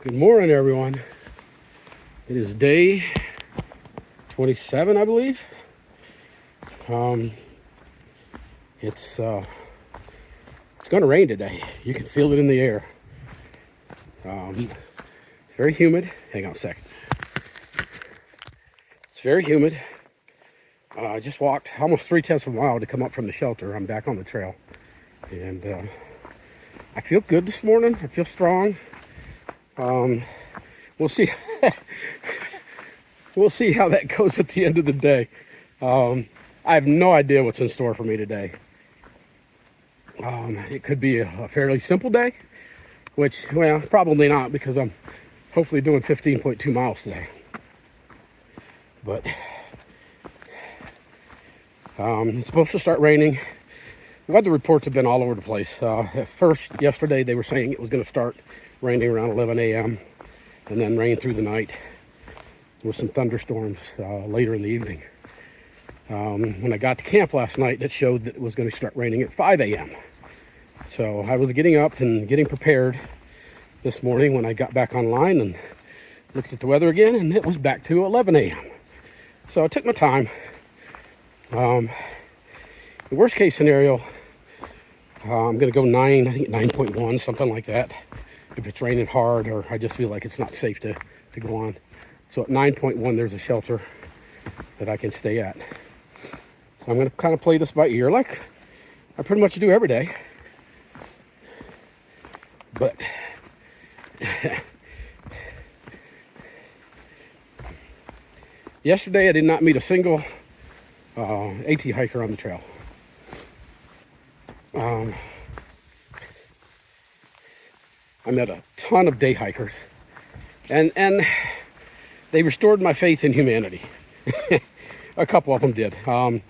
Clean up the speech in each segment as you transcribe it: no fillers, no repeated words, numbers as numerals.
Good morning, everyone. It is day 27, I believe. It's going to rain today. You can feel it in the air. It's very humid. Hang on a second. It's very humid. I just walked almost 3/10 of a mile to come up from the shelter. I'm back on the trail, and I feel good this morning. I feel strong. We'll see. We'll see how that goes at the end of the day. I have no idea what's in store for me today. It could be a fairly simple day, which, well, probably not, because I'm hopefully doing 15.2 miles today. But it's supposed to start raining. Weather reports have been all over the place. At first, yesterday, they were saying it was going to start raining around 11 a.m. and then rain through the night with some thunderstorms later in the evening. When I got to camp last night, it showed that it was going to start raining at 5 a.m. So I was getting up and getting prepared this morning when I got back online and looked at the weather again, and it was back to 11 a.m. So I took my time. The worst case scenario, I'm going to go 9.1, something like that, if it's raining hard or I just feel like it's not safe to go on. So at 9.1, there's a shelter that I can stay at. So I'm going to kind of play this by ear, like I pretty much do every day. But yesterday I did not meet a single AT hiker on the trail. I met a ton of day hikers, and they restored my faith in humanity. A couple of them did. I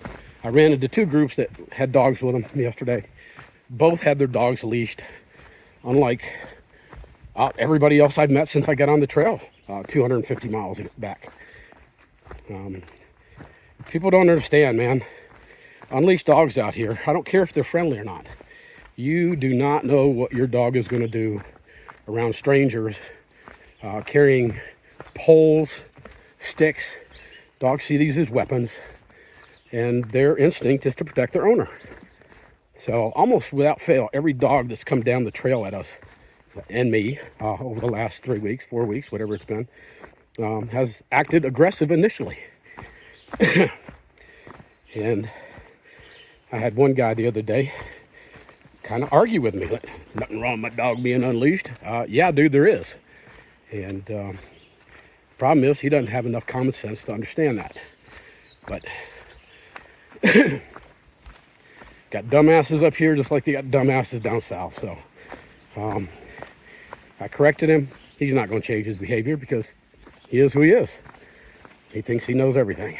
ran into two groups that had dogs with them yesterday. Both had their dogs leashed, unlike everybody else I've met since I got on the trail 250 miles back. People don't understand, man. Unleashed dogs out here, I don't care if they're friendly or not. You do not know what your dog is going to do around strangers, carrying poles, sticks. Dogs see these as weapons, and their instinct is to protect their owner. So almost without fail, every dog that's come down the trail at us, and me, over the last 3 weeks, 4 weeks, whatever it's been, has acted aggressive initially. And I had one guy the other day kind of argue with me, like, nothing wrong with my dog being unleashed. Yeah, dude, there is. And problem is, he doesn't have enough common sense to understand that. But got dumbasses up here just like they got dumbasses down south. So I corrected him. He's not going to change his behavior because he is who he is. He thinks he knows everything.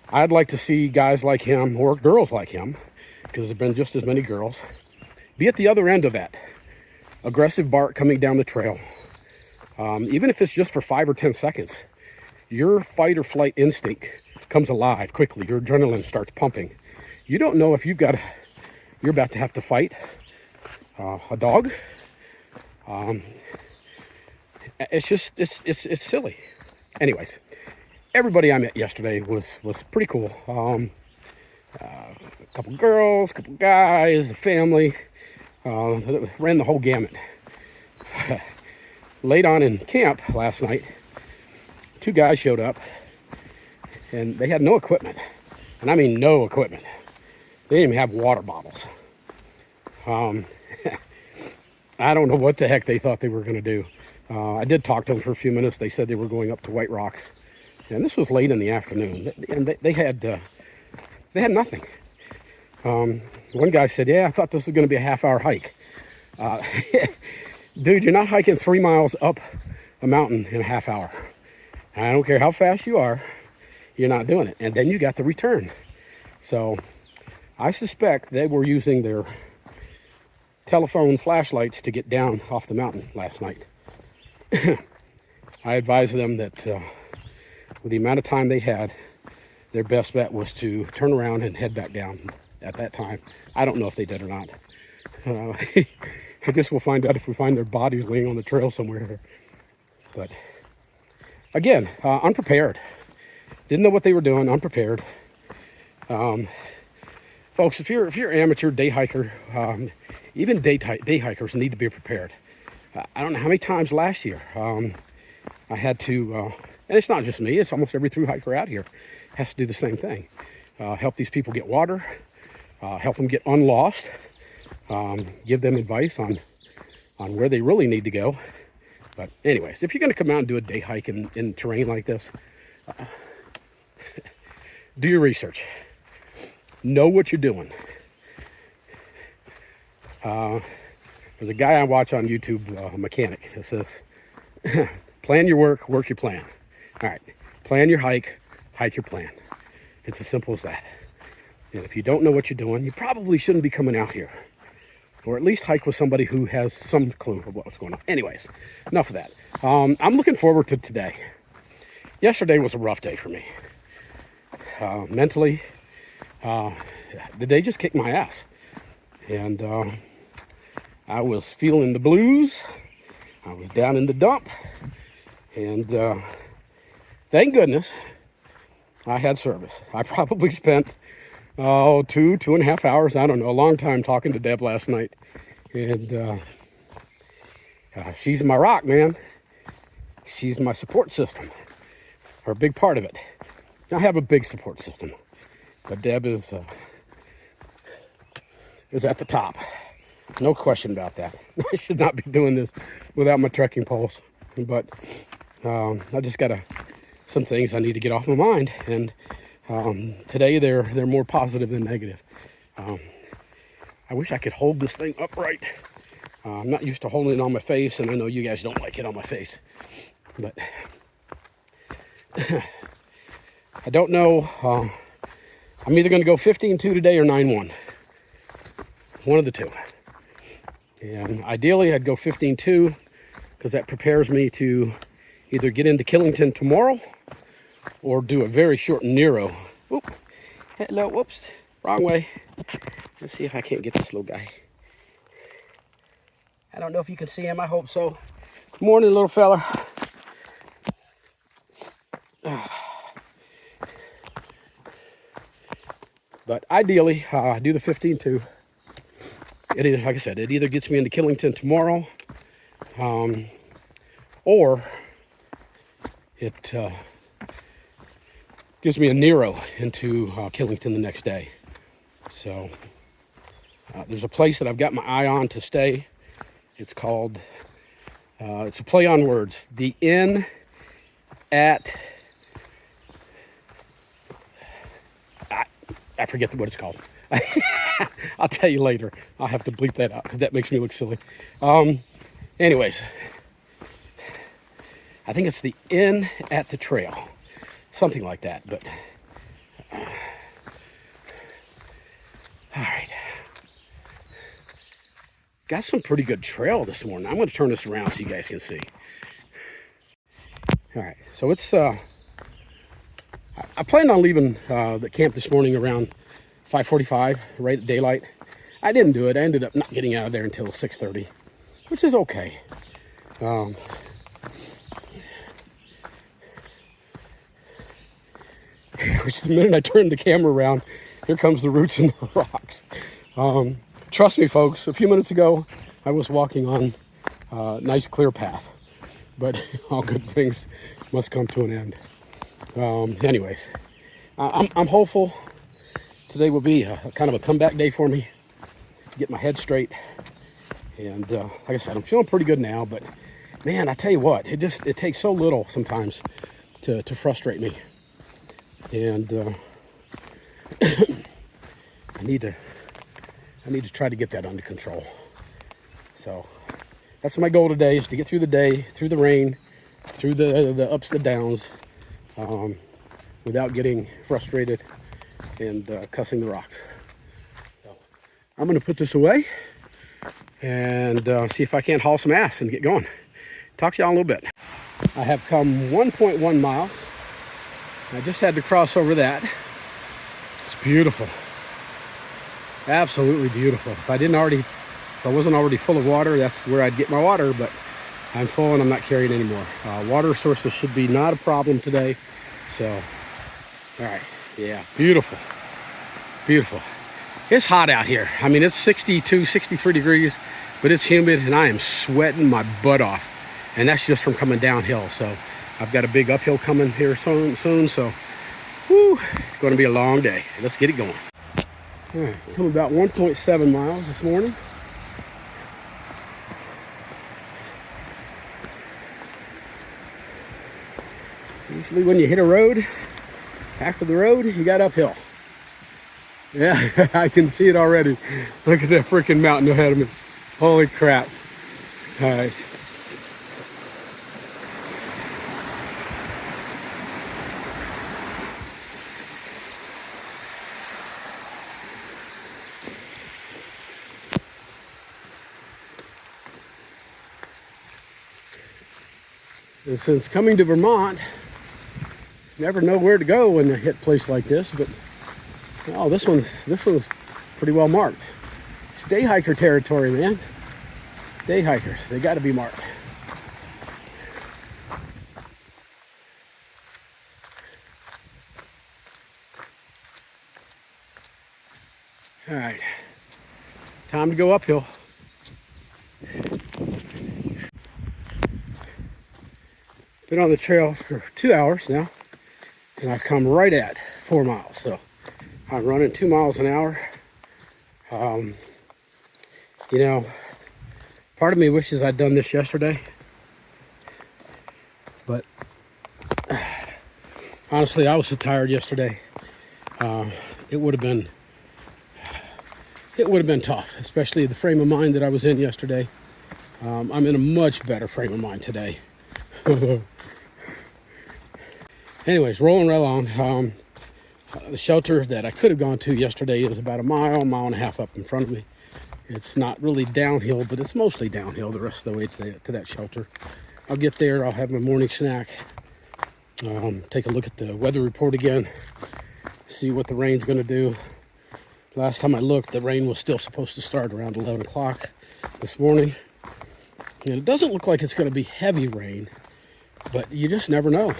I'd like to see guys like him, or girls like him, because there have been just as many girls, be at the other end of that. Aggressive bark coming down the trail. Even if it's just for 5 or 10 seconds, your fight or flight instinct comes alive quickly. Your adrenaline starts pumping. You don't know if you're about to have to fight a dog. It's silly. Anyways, everybody I met yesterday was pretty cool. A couple girls, a couple guys, a family. Ran the whole gamut. Late on in camp last night, two guys showed up, and they had no equipment. And I mean no equipment. They didn't even have water bottles. I don't know what the heck they thought they were going to do. I did talk to them for a few minutes. They said they were going up to White Rocks. And this was late in the afternoon. And they had nothing. One guy said, yeah, I thought this was going to be a half-hour hike. Dude, you're not hiking 3 miles up a mountain in a half hour. And I don't care how fast you are, you're not doing it. And then you got the return. So I suspect they were using their telephone flashlights to get down off the mountain last night. I advised them that with the amount of time they had, their best bet was to turn around and head back down at that time. I don't know if they did or not. I guess we'll find out if we find their bodies laying on the trail somewhere. But again, unprepared. Didn't know what they were doing, unprepared. Folks, if you're an amateur day hiker, even day hikers need to be prepared. I don't know how many times last year I had to, and it's not just me, it's almost every thru hiker out here has to do the same thing. Help these people get water, help them get unlost, give them advice on where they really need to go. But anyways, if you're going to come out and do a day hike in terrain like this, do your research. Know what you're doing. There's a guy I watch on YouTube, a mechanic, that says, plan your work, work your plan. All right, plan your hike, hike your plan. It's as simple as that. And if you don't know what you're doing, you probably shouldn't be coming out here. Or at least hike with somebody who has some clue of what's going on. Anyways, enough of that. I'm looking forward to today. Yesterday was a rough day for me. Mentally, the day just kicked my ass. And I was feeling the blues. I was down in the dump. And thank goodness I had service. I probably spent 2.5 hours, I don't know, a long time talking to Deb last night. And she's my rock, man. She's my support system, or a big part of it. I have a big support system, but Deb is at the top. No question about that. I should not be doing this without my trekking poles, but I just got some things I need to get off my mind, and today they're more positive than negative. I wish I could hold this thing upright. I'm not used to holding it on my face, and I know you guys don't like it on my face, but I don't know. I'm either going to go 15-2 today or 9-1. One of the two. And ideally, I'd go 15-2 because that prepares me to either get into Killington tomorrow or do a very short Nero. Whoop. Hello, whoops, wrong way. Let's see if I can't get this little guy. I don't know if you can see him, I hope so. Good morning, little fella. But ideally, I do the 15-2. It either, like I said, it either gets me into Killington tomorrow, or it gives me a Nero into Killington the next day. So there's a place that I've got my eye on to stay. It's called, it's a play on words, the Inn at, I forget what it's called. I'll tell you later. I'll have to bleep that out because that makes me look silly. Anyways, I think it's the Inn at the Trail, something like that. But all right, got some pretty good trail this morning. I'm going to turn this around so you guys can see. All right, so it's I planned on leaving the camp this morning around 5:45, right at daylight. I didn't do it. I ended up not getting out of there until 6:30, which is okay. Which the minute I turned the camera around, here comes the roots and the rocks. Trust me, folks, a few minutes ago, I was walking on a nice clear path, but all good things must come to an end. Anyways, I'm hopeful today will be a kind of a comeback day for me, get my head straight. And like I said, I'm feeling pretty good now, but man, I tell you what, it takes so little sometimes to frustrate me. And I need to try to get that under control. So that's my goal today, is to get through the day, through the rain, through the ups and downs, without getting frustrated and cussing the rocks. So I'm going to put this away and see if I can't haul some ass and get going. Talk to y'all in a little bit. I have come 1.1 miles. I just had to cross over that. It's beautiful. Absolutely beautiful. If I didn't already If I wasn't already full of water, that's where I'd get my water, but I'm full and I'm not carrying anymore. Water sources should be not a problem today. So, all right, yeah, beautiful, beautiful. It's hot out here. I mean, it's 62, 63 degrees, but it's humid and I am sweating my butt off. And that's just from coming downhill. So I've got a big uphill coming here soon. So, whew, it's going to be a long day. Let's get it going. All right, come about 1.7 miles this morning. Usually when you hit a road, after the road, you got uphill. Yeah, I can see it already. Look at that freaking mountain ahead of me. Holy crap. All right. And since coming to Vermont, you never know where to go when you hit a place like this, but oh, this one's pretty well marked. It's day hiker territory, man. Day hikers, they got to be marked. All right, time to go uphill. Been on the trail for 2 hours now, and I've come right at 4 miles. So I'm running 2 miles an hour. You know, part of me wishes I'd done this yesterday, but honestly, I was so tired yesterday. It would have been tough, especially the frame of mind that I was in yesterday. I'm in a much better frame of mind today. Anyways, rolling right along. The shelter that I could have gone to yesterday is about a mile and a half up in front of me. It's not really downhill, but it's mostly downhill the rest of the way to that shelter. I'll get there, I'll have my morning snack, take a look at the weather report again, see what the rain's going to do. Last time I looked, the rain was still supposed to start around 11 o'clock this morning. And it doesn't look like it's going to be heavy rain, but you just never know.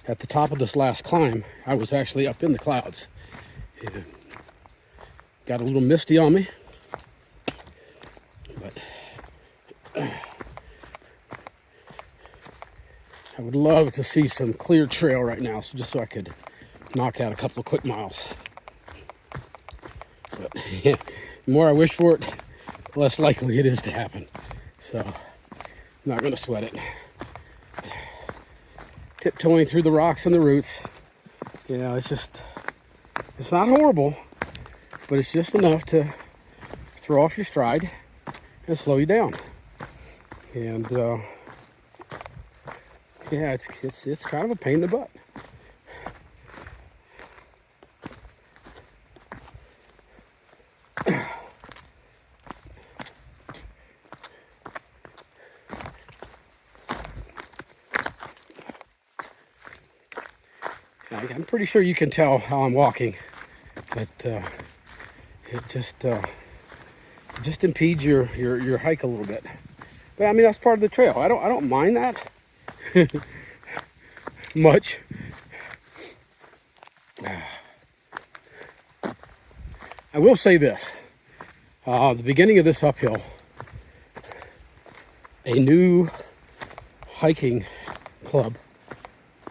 At the top of this last climb, I was actually up in the clouds. It got a little misty on me, but I would love to see some clear trail right now, just so I could knock out a couple of quick miles. But yeah, the more I wish for it, the less likely it is to happen. So I'm not going to sweat it. Tiptoeing through the rocks and the roots. You know, it's not horrible, but it's just enough to throw off your stride and slow you down. And yeah, it's kind of a pain in the butt. I'm pretty sure you can tell how I'm walking, but it just impedes your hike a little bit. But I mean, that's part of the trail. I don't mind that much. I will say this: the beginning of this uphill, a new hiking club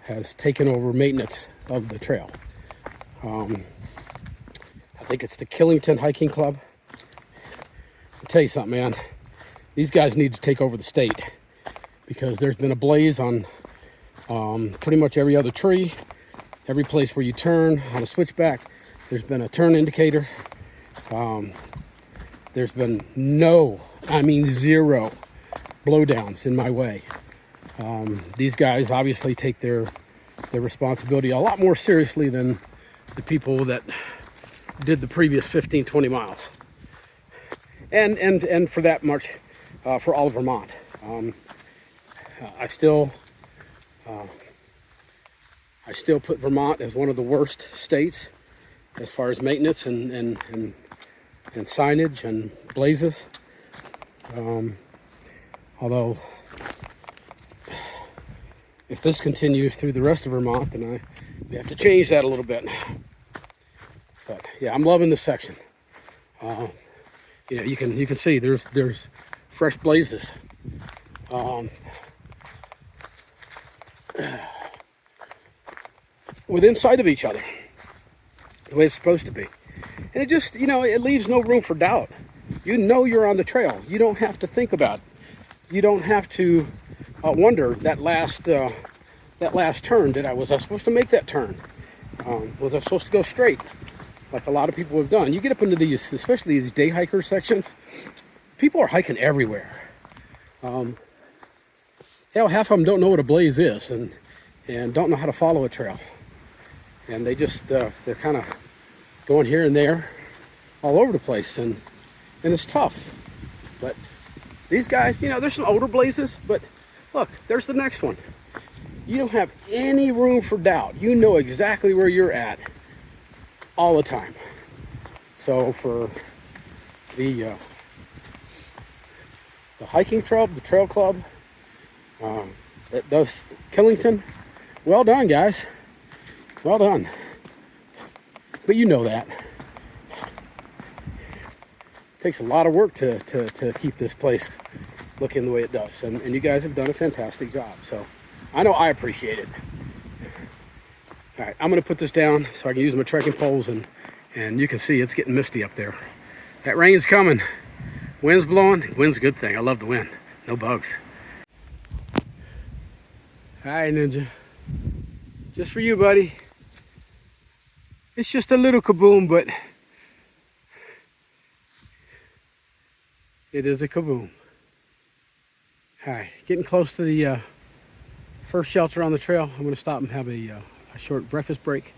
has taken over maintenance of the trail. I think it's the Killington Hiking Club. I'll tell you something, man. These guys need to take over the state, because there's been a blaze on pretty much every other tree, every place where you turn on a switchback. There's been a turn indicator. There's been zero blowdowns in my way. These guys obviously take their responsibility a lot more seriously than the people that did the previous 15-20 miles. And for that much, for all of Vermont. I still put Vermont as one of the worst states as far as maintenance and and signage and blazes. Although, if this continues through the rest of Vermont, then we have to change that a little bit. But yeah, I'm loving this section. You know, you can see there's fresh blazes. Within sight of each other, the way it's supposed to be. And it just, you know, it leaves no room for doubt. You know you're on the trail. You don't have to think about it. You don't have to wonder that last turn. Was I supposed to make that turn? Was I supposed to go straight? Like a lot of people have done. You get up into these, especially these day hiker sections, people are hiking everywhere. Hell, half of them don't know what a blaze is and don't know how to follow a trail. And they just, they're kind of going here and there all over the place, and it's tough. But these guys, you know, there's some older blazes, but look, there's the next one. You don't have any room for doubt. You know exactly where you're at all the time. So for the hiking trail, the trail club that does Killington, well done, guys. Well done. But you know that. It takes a lot of work to keep this place looking the way it does. And you guys have done a fantastic job. So I know I appreciate it. All right, I'm going to put this down so I can use my trekking poles, and you can see it's getting misty up there. That rain's coming. Wind's blowing. Wind's a good thing. I love the wind. No bugs. All right, Ninja. Just for you, buddy. It's just a little kaboom, but it is a kaboom. All right, getting close to the first shelter on the trail. I'm going to stop and have a short breakfast break.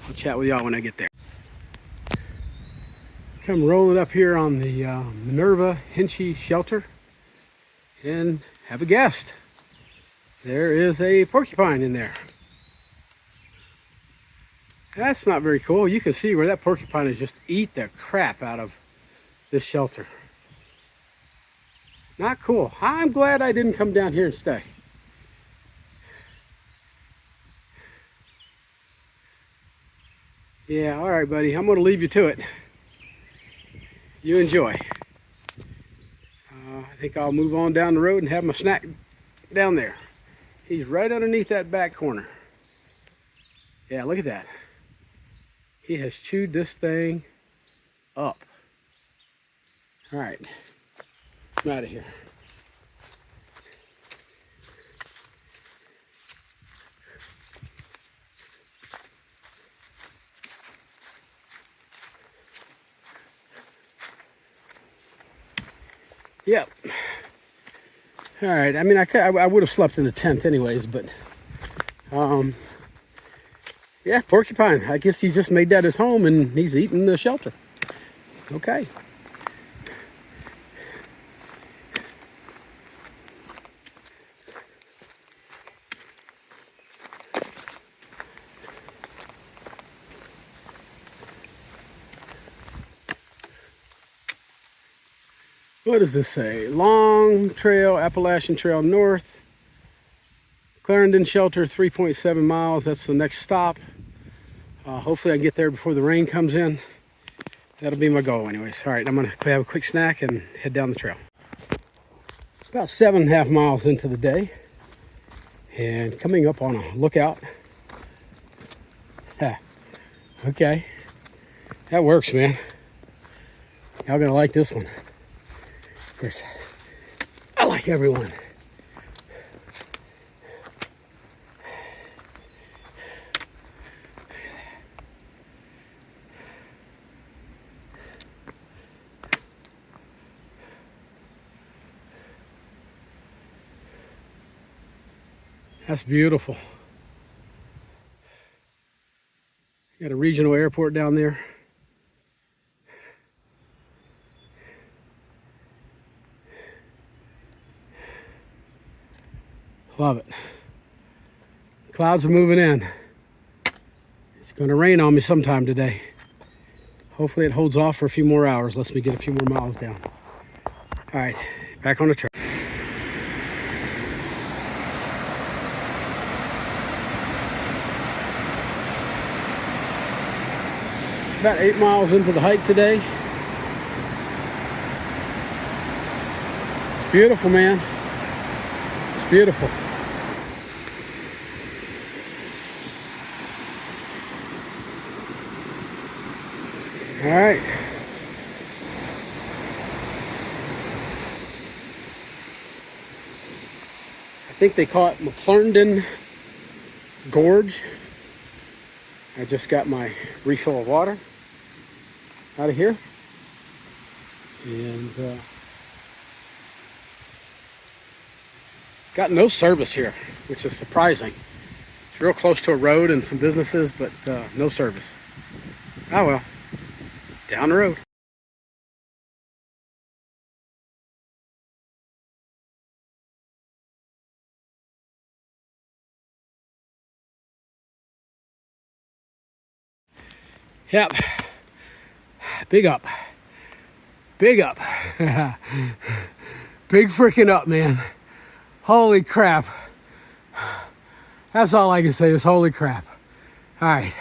I'll chat with y'all when I get there. Come rolling up here on the Minerva Hinchy shelter and have a guest. There is a porcupine in there. That's not very cool. You can see where that porcupine is just eat the crap out of this shelter. Not cool. I'm glad I didn't come down here and stay. Yeah, all right, buddy. I'm going to leave you to it. You enjoy. I think I'll move on down the road and have my snack down there. He's right underneath that back corner. Yeah, look at that. He has chewed this thing up. All right, I'm out of here. Yep. All right. I mean, I would have slept in the tent anyways, but yeah, porcupine. I guess he just made that his home and he's eating the shelter. Okay. What does this say? Long Trail, Appalachian Trail North. Clarendon Shelter, 3.7 miles. That's the next stop. Hopefully I can get there before the rain comes in. That'll be my goal anyways. All right, I'm going to have a quick snack and head down the trail. It's about 7.5 miles into the day. And coming up on a lookout. Okay. That works, man. Y'all going to like this one. Of course, I like everyone. That's beautiful. Got a regional airport down there. Love it. Clouds are moving in. It's going to rain on me sometime today. Hopefully it holds off for a few more hours. Lets me get a few more miles down. All right, back on the trail. About 8 miles into the hike today. It's beautiful, man. It's beautiful. All right. I think they call it McClernandon Gorge. I just got my refill of water out of here. And got no service here, which is surprising. It's real close to a road and some businesses, but no service. Oh well, down the road. Yep, big up, big up, big freaking up, man. Holy crap. That's all I can say is holy crap. All right,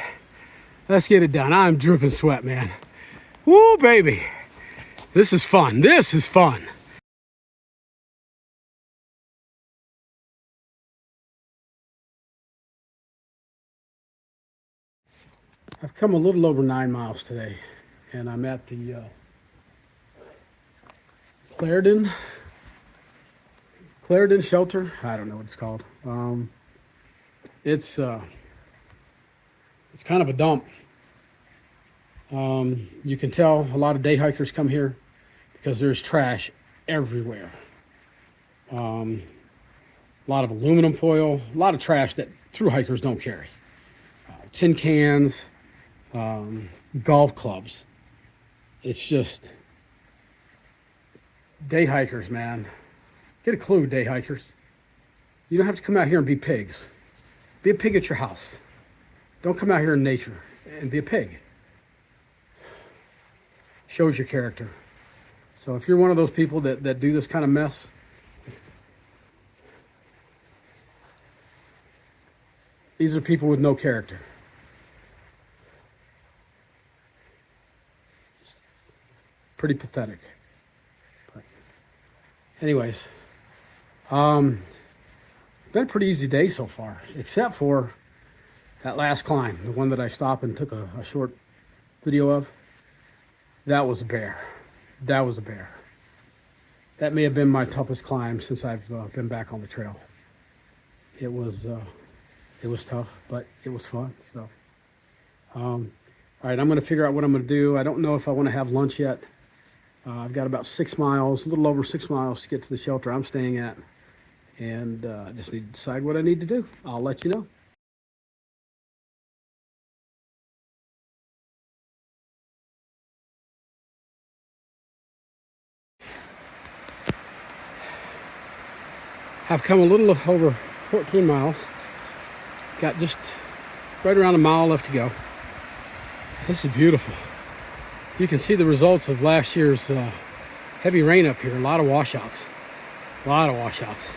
let's get it done. I'm dripping sweat, man. Woo, baby. This is fun. This is fun. I've come a little over 9 miles today, and I'm at the Clarendon shelter. I don't know what it's called. It's kind of a dump. You can tell a lot of day hikers come here because there's trash everywhere. A lot of aluminum foil, a lot of trash that thru hikers don't carry. Tin cans, golf clubs. It's just day hikers, man. Get a clue, day hikers. You don't have to come out here and be pigs. Be a pig at your house. Don't come out here in nature and be a pig. Shows your character. So if you're one of those people that do this kind of mess, these are people with no character. It's pretty pathetic. But anyways, been a pretty easy day so far, except for that last climb, the one that I stopped and took a short video of. That was a bear. That was a bear. That may have been my toughest climb since I've been back on the trail. It was tough, but it was fun. So, all right, I'm going to figure out what I'm going to do. I don't know if I want to have lunch yet. I've got about 6 miles, a little over 6 miles to get to the shelter I'm staying at. And I just need to decide what I need to do. I'll let you know. I've come a little over 14 miles. Got just right around a mile left to go. This is beautiful. You can see the results of last year's heavy rain up here. A lot of washouts. A lot of washouts.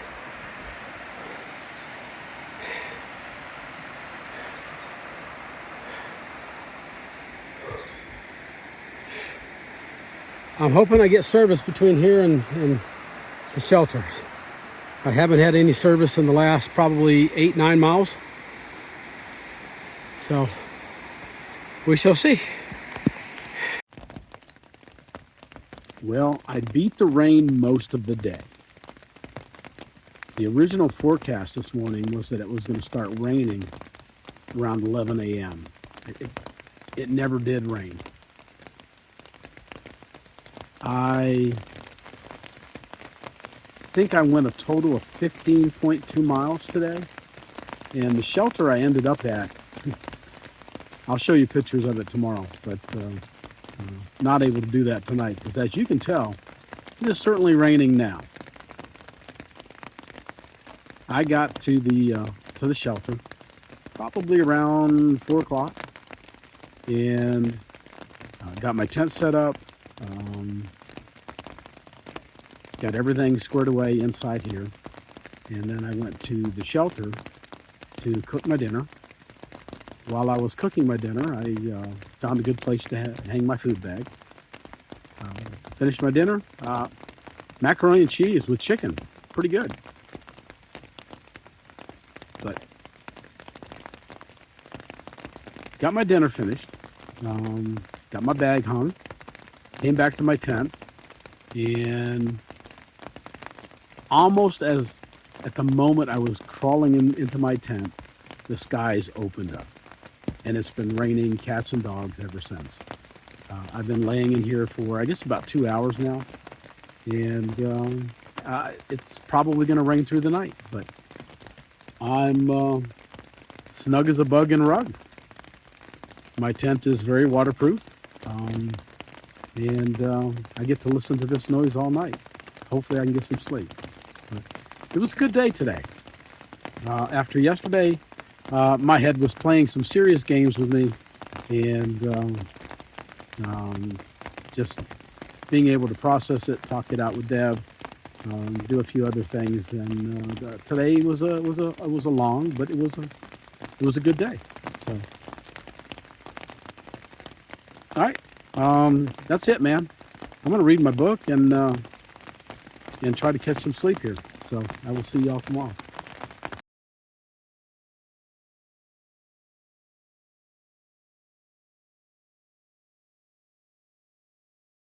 I'm hoping I get service between here and the shelters. I haven't had any service in the last probably 8-9 miles. So we shall see. Well, I beat the rain most of the day. The original forecast this morning was that it was going to start raining around 11 a.m. It never did rain. I think I went a total of 15.2 miles today. And the shelter I ended up at, I'll show you pictures of it tomorrow, but not able to do that tonight because, as you can tell, it is certainly raining now. I got to the shelter probably around 4 o'clock, and Got my tent set up. Got everything squared away inside here. And then I went to the shelter to cook my dinner. While I was cooking my dinner, I found a good place to hang my food bag. Finished my dinner. Macaroni and cheese with chicken. Pretty good. But got my dinner finished. Got my bag hung. Came back to my tent. And almost as at the moment I was crawling into my tent, the skies opened up. And it's been raining cats and dogs ever since. I've been laying in here for, I guess, about 2 hours now. And it's probably going to rain through the night. But I'm snug as a bug in a rug. My tent is very waterproof. And I get to listen to this noise all night. Hopefully I can get some sleep. But it was a good day today. After yesterday, my head was playing some serious games with me, and just being able to process it, talk it out with Deb, do a few other things, and today was a long, but it was a good day. So, all right, that's it, man. I'm gonna read my book and try to catch some sleep here. So I will see y'all tomorrow.